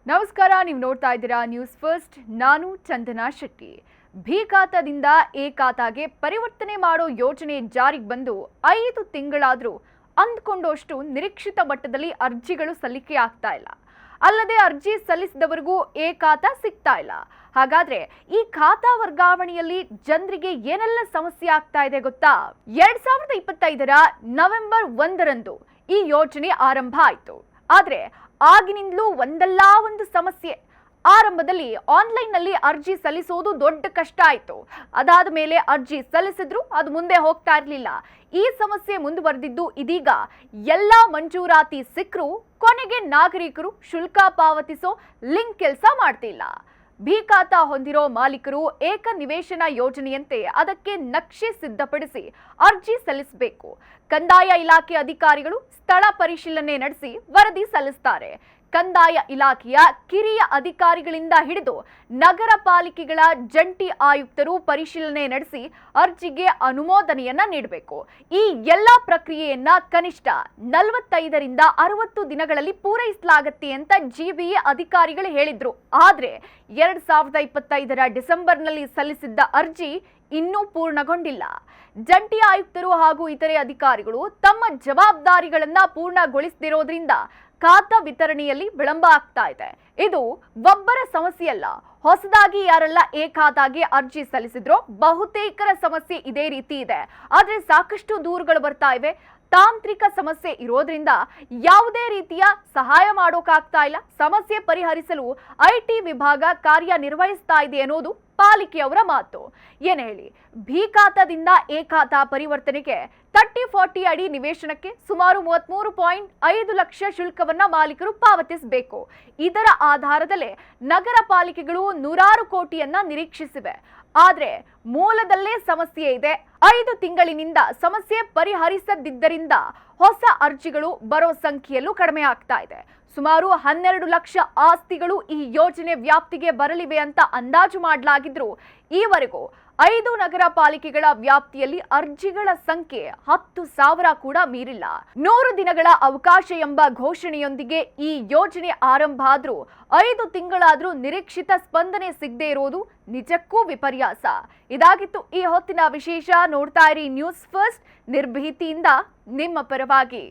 ನಮಸ್ಕಾರ, ನೀವು ನೋಡ್ತಾ ಇದ್ದೀರಾ ನ್ಯೂಸ್ ಫಸ್ಟ್. ನಾನು ಚಂದನಾ ಶೆಟ್ಟಿ. ಬಿ ಖಾತಾದಿಂದ ಎ ಖಾತಾಗೆ ಪರಿವರ್ತನೆ ಮಾಡೋ ಯೋಜನೆ ಜಾರಿಗೆ ಬಂದು 5 ತಿಂಗಳಾದರೂ ಅಂದ್ಕೊಂಡಷ್ಟು ನಿರೀಕ್ಷಿತ ಮಟ್ಟದಲ್ಲಿ ಅರ್ಜಿಗಳು ಸಲ್ಲಿಕೆ ಆಗ್ತಾ ಇಲ್ಲ. ಅಲ್ಲದೆ ಅರ್ಜಿ ಸಲ್ಲಿಸಿದವರಿಗೂ ಎ ಖಾತಾ ಸಿಗ್ತಾ ಇಲ್ಲ. ಹಾಗಾದ್ರೆ ಈ ಖಾತಾ ವರ್ಗಾವಣೆಯಲ್ಲಿ ಜನರಿಗೆ ಏನೆಲ್ಲ ಸಮಸ್ಯೆ ಆಗ್ತಾ ಇದೆ ಗೊತ್ತಾ? 2025ರ ನವೆಂಬರ್ 1ರಂದು ಈ ಯೋಜನೆ ಆರಂಭ ಆಯಿತು. ಆದ್ರೆ ಆಗಿನಿಂದಲೂ ಒಂದಲ್ಲ ಒಂದು ಸಮಸ್ಯೆ. ಆರಂಭದಲ್ಲಿ ಆನ್ಲೈನ್ನಲ್ಲಿ ಅರ್ಜಿ ಸಲ್ಲಿಸೋದು ದೊಡ್ಡ ಕಷ್ಟ ಆಯಿತು. ಅದಾದ ಮೇಲೆ ಅರ್ಜಿ ಸಲ್ಲಿಸಿದ್ರು ಅದು ಮುಂದೆ ಹೋಗ್ತಾ ಇರಲಿಲ್ಲ. ಈ ಸಮಸ್ಯೆ ಮುಂದುವರೆದಿದ್ದು ಇದೀಗ ಎಲ್ಲ ಮಂಜೂರಾತಿ ಸಿಕ್ಕರೂ ಕೊನೆಗೆ ನಾಗರಿಕರು ಶುಲ್ಕ ಪಾವತಿಸೋ ಲಿಂಕ್ ಕೆಲಸ ಮಾಡ್ತಿಲ್ಲ. ಬಿ ಖಾತಾ ಹೊಂದಿರೋ ಮಾಲೀಕರು ಏಕ ನಿವೇಶನ ಯೋಜನೆಯಂತೆ ಅದಕ್ಕೆ ನಕ್ಷೆ ಸಿದ್ಧಪಡಿಸಿ ಅರ್ಜಿ ಸಲ್ಲಿಸಬೇಕು. ಕಂದಾಯ ಇಲಾಖೆ ಅಧಿಕಾರಿಗಳು ಸ್ಥಳ ಪರಿಶೀಲನೆ ನಡೆಸಿ ವರದಿ ಸಲ್ಲಿಸುತ್ತಾರೆ. ಕಂದಾಯ ಇಲಾಖೆಯ ಕಿರಿಯ ಅಧಿಕಾರಿಗಳಿಂದ ಹಿಡಿದು ನಗರ ಪಾಲಿಕೆಗಳ ಜಂಟಿ ಆಯುಕ್ತರು ಪರಿಶೀಲನೆ ನಡೆಸಿ ಅರ್ಜಿಗೆ ಅನುಮೋದನೆಯನ್ನ ನೀಡಬೇಕು. ಈ ಎಲ್ಲ ಪ್ರಕ್ರಿಯೆಯನ್ನ ಕನಿಷ್ಠ 45ರಿಂದ 60 ದಿನಗಳಲ್ಲಿ ಪೂರೈಸಲಾಗುತ್ತೆ ಅಂತ ಜಿಬಿಎ ಅಧಿಕಾರಿಗಳು ಹೇಳಿದ್ರು. ಆದ್ರೆ 2025ರ ಡಿಸೆಂಬರ್ನಲ್ಲಿ ಸಲ್ಲಿಸಿದ್ದ ಅರ್ಜಿ ಇನ್ನೂ ಪೂರ್ಣಗೊಂಡಿಲ್ಲ. ಜಂಟಿ ಆಯುಕ್ತರು ಹಾಗೂ ಇತರೆ ಅಧಿಕಾರಿಗಳು ತಮ್ಮ ಜವಾಬ್ದಾರಿಗಳನ್ನ ಪೂರ್ಣಗೊಳಿಸದಿರೋದ್ರಿಂದ ಖಾತಾ ವಿತರಣೆಯಲ್ಲಿ ವಿಳಂಬ ಆಗ್ತಾ ಇದೆ. ಇದು ಒಬ್ಬರ ಸಮಸ್ಯೆಯಲ್ಲ. ಹೊಸದಾಗಿ ಯಾರೆಲ್ಲ ಎ ಖಾತಾಗೆ ಅರ್ಜಿ ಸಲ್ಲಿಸಿದ್ರೋ ಬಹುತೇಕರ ಸಮಸ್ಯೆ ಇದೇ ರೀತಿ ಇದೆ. ಆದ್ರೆ ಸಾಕಷ್ಟು ದೂರುಗಳು ಬರ್ತಾ ಇವೆ. ತಾಂತ್ರಿಕ ಸಮಸ್ಯೆ ಇರೋದ್ರಿಂದ ಯಾವುದೇ ರೀತಿಯ ಸಹಾಯ ಮಾಡೋಕ್ಕಾಗ್ತಾ ಇಲ್ಲ. ಸಮಸ್ಯೆ ಪರಿಹರಿಸಲು ಐಟಿ ವಿಭಾಗ ಕಾರ್ಯನಿರ್ವಹಿಸ್ತಾ ಇದೆ ಅನ್ನೋದು ಪಾಲಿಕೆಯವರ ಮಾತು. ಏನ್ ಹೇಳಿ, ಬಿ ಖಾತಾದಿಂದ ಎ ಖಾತಾ ಪರಿವರ್ತನೆಗೆ 30-40 ಅಡಿ ನಿವೇಶನಕ್ಕೆ ಸುಮಾರು 33.5 ಲಕ್ಷ ಶುಲ್ಕವನ್ನ ಮಾಲೀಕರು ಪಾವತಿಸಬೇಕು. ಇದರ ಆಧಾರದಲ್ಲೇ ನಗರ ಪಾಲಿಕೆಗಳು 100 ಕೋಟಿಯನ್ನ ನಿರೀಕ್ಷಿಸಿವೆ. ಆದ್ರೆ ಮೂಲದಲ್ಲೇ ಸಮಸ್ಯೆ ಇದೆ. 5 ತಿಂಗಳಿನಿಂದ ಸಮಸ್ಯೆ ಪರಿಹರಿಸದಿದ್ದರಿಂದ ಹೊಸ ಅರ್ಜಿಗಳು ಬರೋ ಸಂಖ್ಯೆಯಲ್ಲೂ ಕಡಿಮೆ ಆಗ್ತಾ ಇದೆ. ಸುಮಾರು 12 ಲಕ್ಷ ಆಸ್ತಿಗಳು ಈ ಯೋಜನೆ ವ್ಯಾಪ್ತಿಗೆ ಬರಲಿವೆ ಅಂತ ಅಂದಾಜು ಮಾಡಲಾಗಿದ್ರು ಈವರೆಗೂ 5 ನಗರ ಪಾಲಿಕೆಗಳ ವ್ಯಾಪ್ತಿಯಲ್ಲಿ ಅರ್ಜಿಗಳ ಸಂಖ್ಯೆ 10,000 ಕೂಡ ಮೀರಿಲ್ಲ. 100 ದಿನಗಳ ಅವಕಾಶ ಎಂಬ ಘೋಷಣೆಯೊಂದಿಗೆ ಈ ಯೋಜನೆ ಆರಂಭ ಆದ್ರೂ 5 ತಿಂಗಳಾದ್ರೂ ನಿರೀಕ್ಷಿತ ಸ್ಪಂದನೆ ಸಿಗದೆ ಇರೋದು ನಿಜಕ್ಕೂ ವಿಪರ್ಯಾಸ. ಇದಾಗಿತ್ತು ಈ ಹೊತ್ತಿನ ವಿಶೇಷ. ನೋಡ್ತಾ ಇರಿ ನ್ಯೂಸ್ ಫಸ್ಟ್, ನಿರ್ಭೀತಿಯಿಂದ ನಿಮ್ಮ ಪರವಾಗಿ.